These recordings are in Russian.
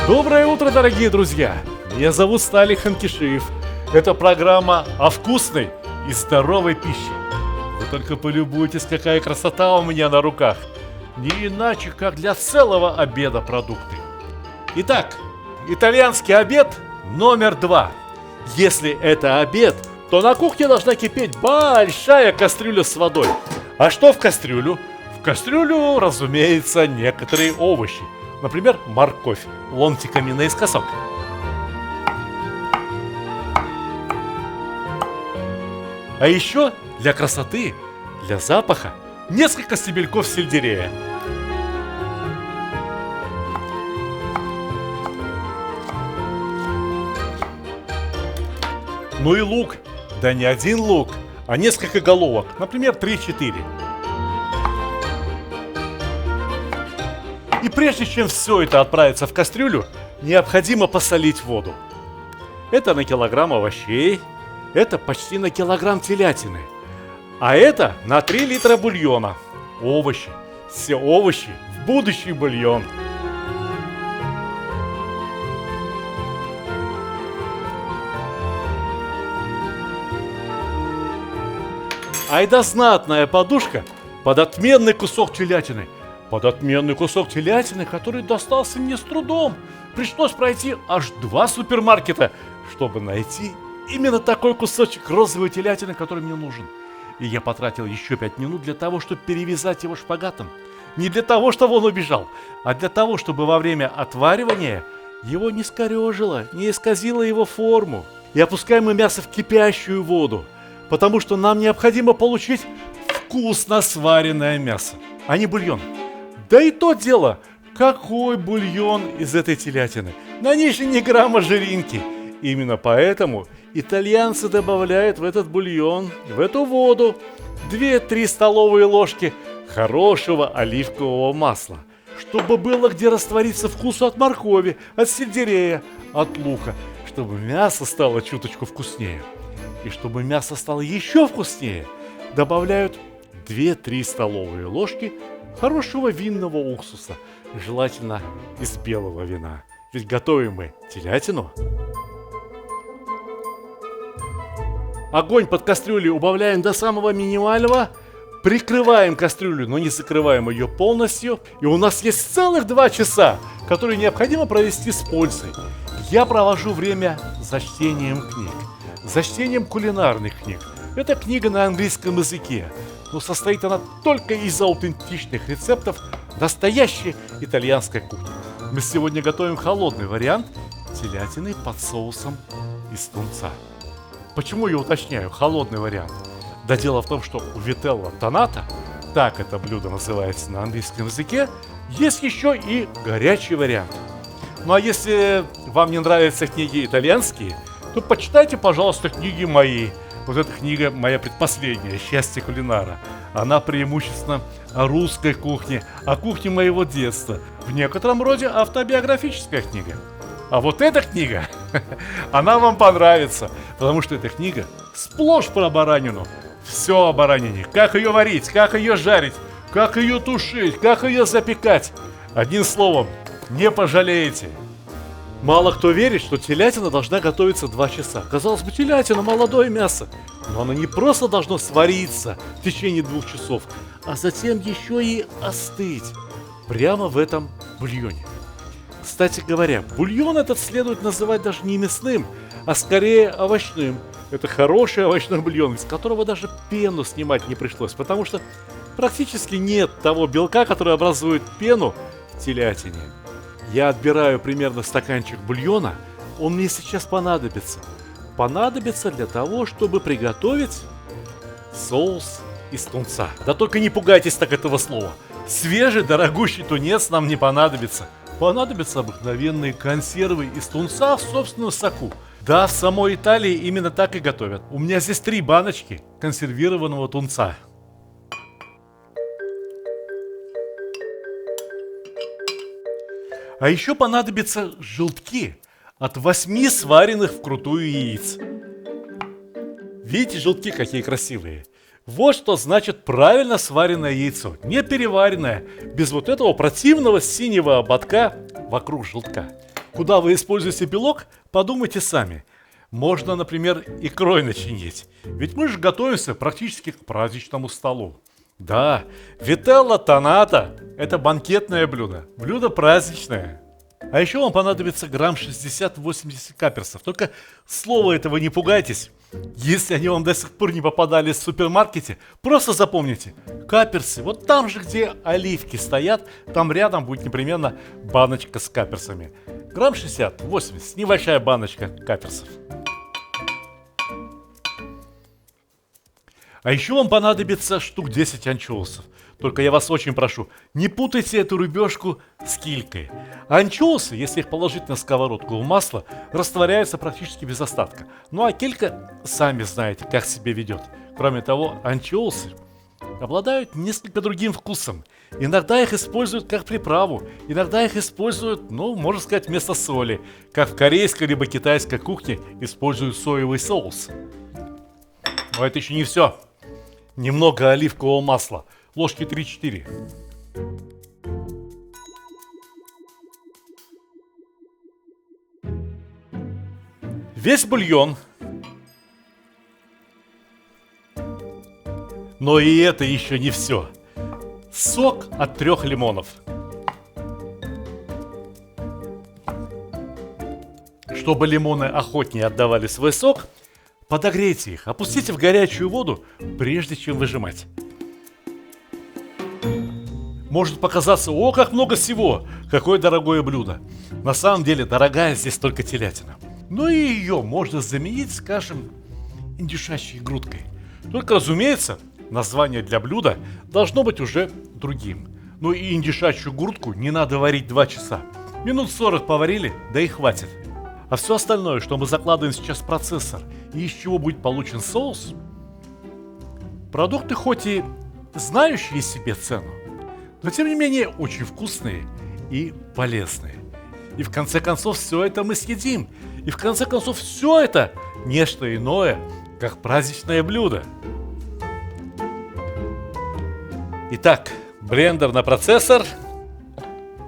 Доброе утро, дорогие друзья! Меня зовут Сталик Ханкишиев. Это программа о вкусной и здоровой пище. Вы только полюбуйтесь, какая красота у меня на руках. Не иначе, как для целого обеда продукты. Итак, итальянский обед номер 2. Если это обед, то на кухне должна кипеть большая кастрюля с водой. А что в кастрюлю? В кастрюлю, разумеется, некоторые овощи. Например, морковь ломтиками наискосок. А еще для красоты, для запаха, несколько стебельков сельдерея. Ну и лук. Да не один лук, а несколько головок, например, 3-4. И прежде чем все это отправится в кастрюлю, необходимо посолить воду. Это на килограмм овощей, это почти на килограмм телятины, а это на 3 литра бульона. Овощи, все овощи в будущий бульон. Айда знатная подушка под отменный кусок телятины. Под отменный кусок телятины, который достался мне с трудом. Пришлось пройти аж 2 супермаркета, чтобы найти именно такой кусочек розовой телятины, который мне нужен. И я потратил еще 5 минут для того, чтобы перевязать его шпагатом. Не для того, чтобы он убежал, а для того, чтобы во время отваривания его не скорежило, не исказило его форму. И опускаем мы мясо в кипящую воду, потому что нам необходимо получить вкусно сваренное мясо, а не бульон. Да и то дело, какой бульон из этой телятины? На ней же ни грамма жиринки. Именно поэтому итальянцы добавляют в этот бульон, в эту воду 2-3 столовые ложки хорошего оливкового масла, чтобы было где раствориться вкусу от моркови, от сельдерея, от лука, чтобы мясо стало чуточку вкуснее. И чтобы мясо стало еще вкуснее, добавляют 2-3 столовые ложки хорошего винного уксуса, желательно из белого вина. Ведь готовим мы телятину. Огонь под кастрюлей убавляем до самого минимального, прикрываем кастрюлю, но не закрываем ее полностью. И у нас есть целых 2 часа, которые необходимо провести с пользой. Я провожу время за чтением книг, за чтением кулинарных книг. Это книга на английском языке, но состоит она только из аутентичных рецептов настоящей итальянской кухни. Мы сегодня готовим холодный вариант телятины под соусом из тунца. Почему я уточняю холодный вариант? Да дело в том, что у Вителла Тоната, так это блюдо называется на английском языке, есть еще и горячий вариант. Ну а если вам не нравятся книги итальянские, то почитайте, пожалуйста, книги мои. Вот эта книга моя предпоследняя, «Счастье кулинара». Она преимущественно о русской кухне, о кухне моего детства. В некотором роде автобиографическая книга. А вот эта книга, она вам понравится, потому что эта книга сплошь про баранину. Все о баранине. Как ее варить, как ее жарить, как ее тушить, как ее запекать. Одним словом, не пожалеете. Мало кто верит, что телятина должна готовиться 2 часа. Казалось бы, телятина – молодое мясо. Но оно не просто должно свариться в течение 2 часов, а затем еще и остыть прямо в этом бульоне. Кстати говоря, бульон этот следует называть даже не мясным, а скорее овощным. Это хороший овощной бульон, из которого даже пену снимать не пришлось, потому что практически нет того белка, который образует пену в телятине. Я отбираю примерно стаканчик бульона, он мне сейчас понадобится. Понадобится для того, чтобы приготовить соус из тунца. Да только не пугайтесь так этого слова. Свежий, дорогущий тунец нам не понадобится. Понадобятся обыкновенные консервы из тунца в собственном соку. Да, в самой Италии именно так и готовят. У меня здесь 3 баночки консервированного тунца. А еще понадобятся желтки от 8 сваренных вкрутую яиц. Видите, желтки какие красивые? Вот что значит правильно сваренное яйцо, не переваренное, без вот этого противного синего ободка вокруг желтка. Куда вы используете белок, подумайте сами. Можно, например, икрой начинить. Ведь мы же готовимся практически к праздничному столу. Да, вителла тоната – это банкетное блюдо, блюдо праздничное. А еще вам понадобится грамм 60-80 каперсов. Только слова этого не пугайтесь. Если они вам до сих пор не попадались в супермаркете, просто запомните. Каперсы, вот там же, где оливки стоят, там рядом будет непременно баночка с каперсами. Грамм 60-80, небольшая баночка каперсов. А еще вам понадобится штук 10 анчоусов. Только я вас очень прошу, не путайте эту рыбешку с килькой. Анчоусы, если их положить на сковородку в масло, растворяются практически без остатка. Ну а килька, сами знаете, как себя ведет. Кроме того, анчоусы обладают несколько другим вкусом. Иногда их используют как приправу, иногда их используют, ну, можно сказать, вместо соли, как в корейской либо китайской кухне используют соевый соус. Но это еще не все. Немного оливкового масла, ложки 3-4. Весь бульон. Но и это еще не все. Сок от 3 лимонов. Чтобы лимоны охотнее отдавали свой сок, подогрейте их, опустите в горячую воду, прежде чем выжимать. Может показаться, о, как много всего, какое дорогое блюдо. На самом деле, дорогая здесь только телятина. Но и ее можно заменить, скажем, индюшачьей грудкой. Только, разумеется, название для блюда должно быть уже другим. Ну и индюшачью грудку не надо варить 2 часа. Минут 40 поварили, да и хватит. А все остальное, что мы закладываем сейчас в процессор, и из чего будет получен соус, продукты хоть и знающие себе цену, но тем не менее очень вкусные и полезные. И в конце концов все это мы съедим. И в конце концов все это не что иное, как праздничное блюдо. Итак, блендер на процессор.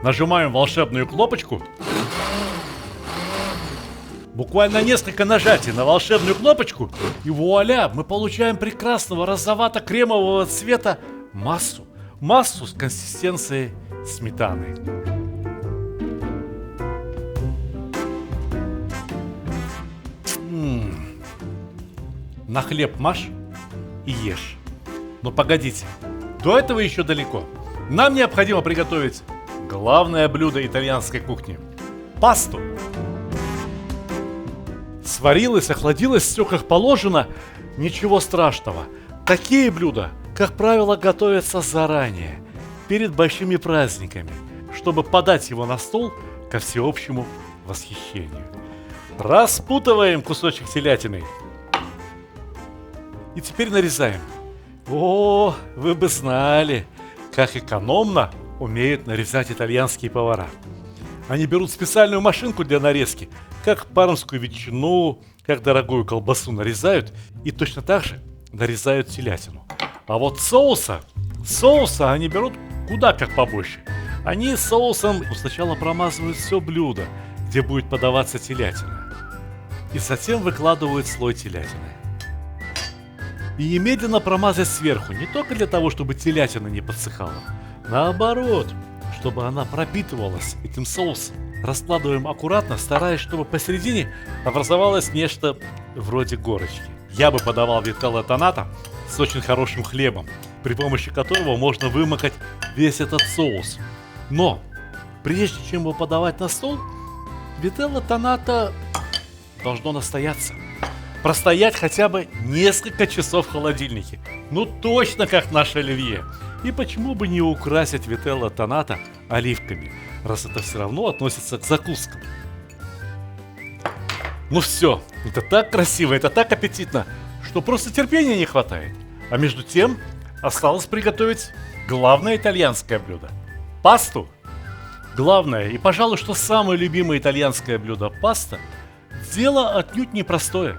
Нажимаем волшебную кнопочку. Буквально несколько нажатий на волшебную кнопочку, и вуаля, мы получаем прекрасного розовато-кремового цвета массу. Массу с консистенцией сметаны. На хлеб маш и ешь. Но погодите, до этого еще далеко. Нам необходимо приготовить главное блюдо итальянской кухни – пасту. Сварилось, охладилось, все как положено, ничего страшного. Такие блюда, как правило, готовятся заранее, перед большими праздниками, чтобы подать его на стол ко всеобщему восхищению. Распутываем кусочек телятины. И теперь нарезаем. О, вы бы знали, как экономно умеют нарезать итальянские повара. Они берут специальную машинку для нарезки, как пармскую ветчину, как дорогую колбасу нарезают, и точно так же нарезают телятину. А вот соуса они берут куда как побольше. Они соусом сначала промазывают все блюдо, где будет подаваться телятина, и затем выкладывают слой телятины. И немедленно промазать сверху, не только для того, чтобы телятина не подсыхала, наоборот, чтобы она пропитывалась этим соусом. Раскладываем аккуратно, стараясь, чтобы посередине образовалось нечто вроде горочки. Я бы подавал вителла тоната с очень хорошим хлебом, при помощи которого можно вымокать весь этот соус. Но прежде чем его подавать на стол, вителла тоната должно настояться. Простоять хотя бы несколько часов в холодильнике. Ну точно как наше оливье. И почему бы не украсить вителла тоната оливками, раз это все равно относится к закускам. Ну все, это так красиво, это так аппетитно, что просто терпения не хватает. А между тем осталось приготовить главное итальянское блюдо – пасту. Главное и, пожалуй, что самое любимое итальянское блюдо – паста – дело отнюдь непростое.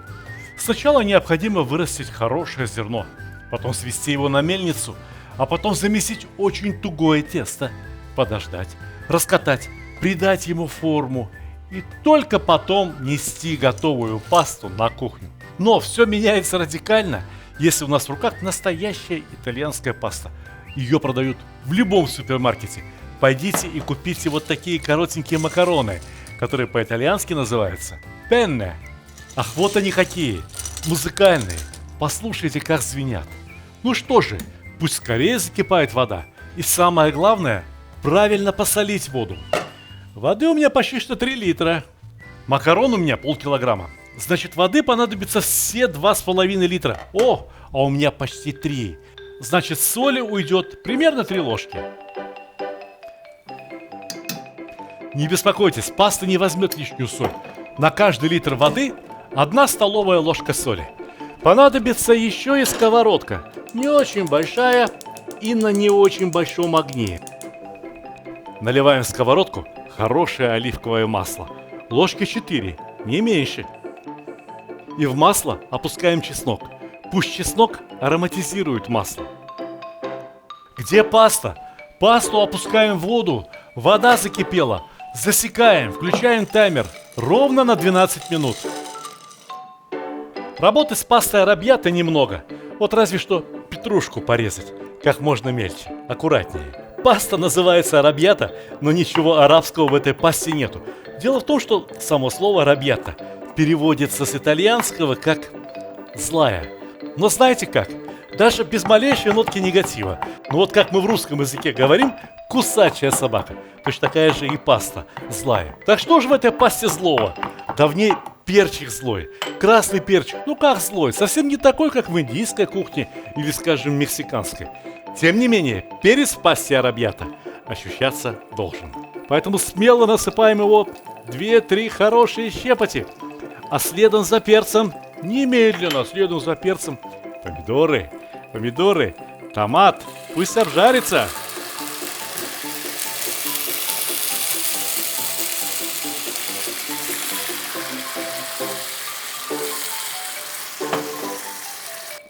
Сначала необходимо вырастить хорошее зерно, потом свести его на мельницу, а потом замесить очень тугое тесто, подождать, раскатать, придать ему форму и только потом нести готовую пасту на кухню. Но все меняется радикально, если у нас в руках настоящая итальянская паста. Ее продают в любом супермаркете. Пойдите и купите вот такие коротенькие макароны, которые по-итальянски называются пенне. Ах, вот они какие, музыкальные. Послушайте, как звенят. Ну что же, пусть скорее закипает вода. И самое главное, правильно посолить воду. Воды у меня почти что 3 литра. Макарон у меня полкилограмма. Значит, воды понадобится все 2,5 литра. О, а у меня почти 3. Значит, соли уйдет примерно 3 ложки. Не беспокойтесь, паста не возьмет лишнюю соль. На каждый литр воды 1 столовая ложка соли. Понадобится еще и сковородка. Не очень большая и на не очень большом огне. Наливаем в сковородку хорошее оливковое масло. Ложки 4, не меньше. И в масло опускаем чеснок. Пусть чеснок ароматизирует масло. Где паста? Пасту опускаем в воду. Вода закипела. Засекаем, включаем таймер. Ровно на 12 минут. Работы с пастой аррабьята немного. Вот разве что петрушку порезать. Как можно мельче, аккуратнее. Паста называется аррабьята, но ничего арабского в этой пасте нету. Дело в том, что само слово аррабьята переводится с итальянского как «злая». Но знаете как? Даже без малейшей нотки негатива. Ну вот как мы в русском языке говорим, кусачая собака. Точно такая же и паста злая. Так что же в этой пасте злого? Да в ней перчик злой. Красный перчик. Ну как злой? Совсем не такой, как в индийской кухне или, скажем, мексиканской. Тем не менее, перец в пасте аррабьята ощущаться должен. Поэтому смело насыпаем его 2-3 хорошие щепоти. А следом за перцем, немедленно следом за перцем, помидоры, томат, пусть обжарится.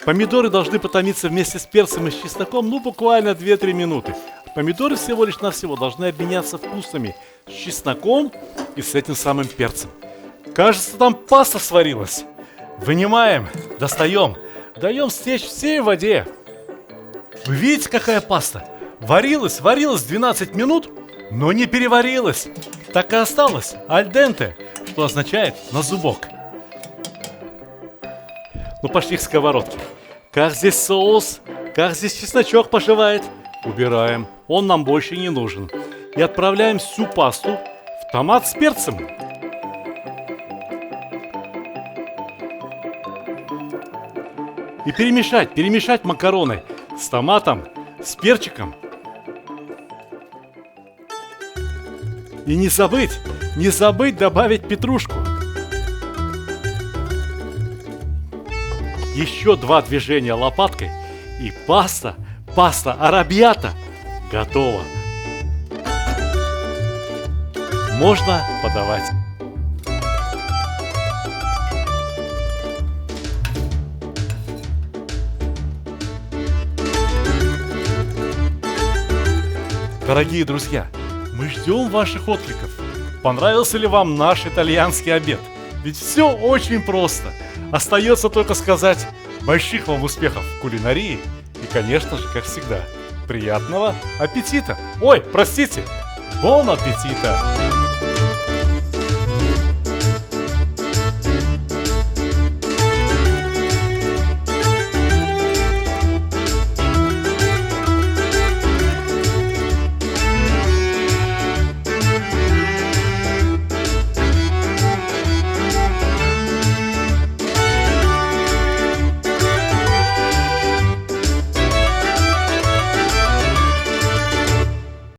Помидоры должны потомиться вместе с перцем и с чесноком, ну буквально 2-3 минуты. Помидоры всего лишь навсего должны обменяться вкусами с чесноком и с этим самым перцем. Кажется, там паста сварилась. Вынимаем, достаем, даем стечь всей воде. Вы видите, какая паста? Варилась 12 минут, но не переварилась. Так и осталась аль денте, что означает на зубок. Ну пошли к сковородке. Как здесь соус? Как здесь чесночок поживает? Убираем, он нам больше не нужен. И отправляем всю пасту в томат с перцем. И перемешать макароны с томатом, с перчиком. И не забыть добавить петрушку. Еще 2 движения лопаткой, и паста аррабьята готова. Можно подавать. Дорогие друзья, мы ждем ваших откликов. Понравился ли вам наш итальянский обед? Ведь все очень просто. Остается только сказать больших вам успехов в кулинарии и, конечно же, как всегда, приятного аппетита! Ой, простите, бон аппетита!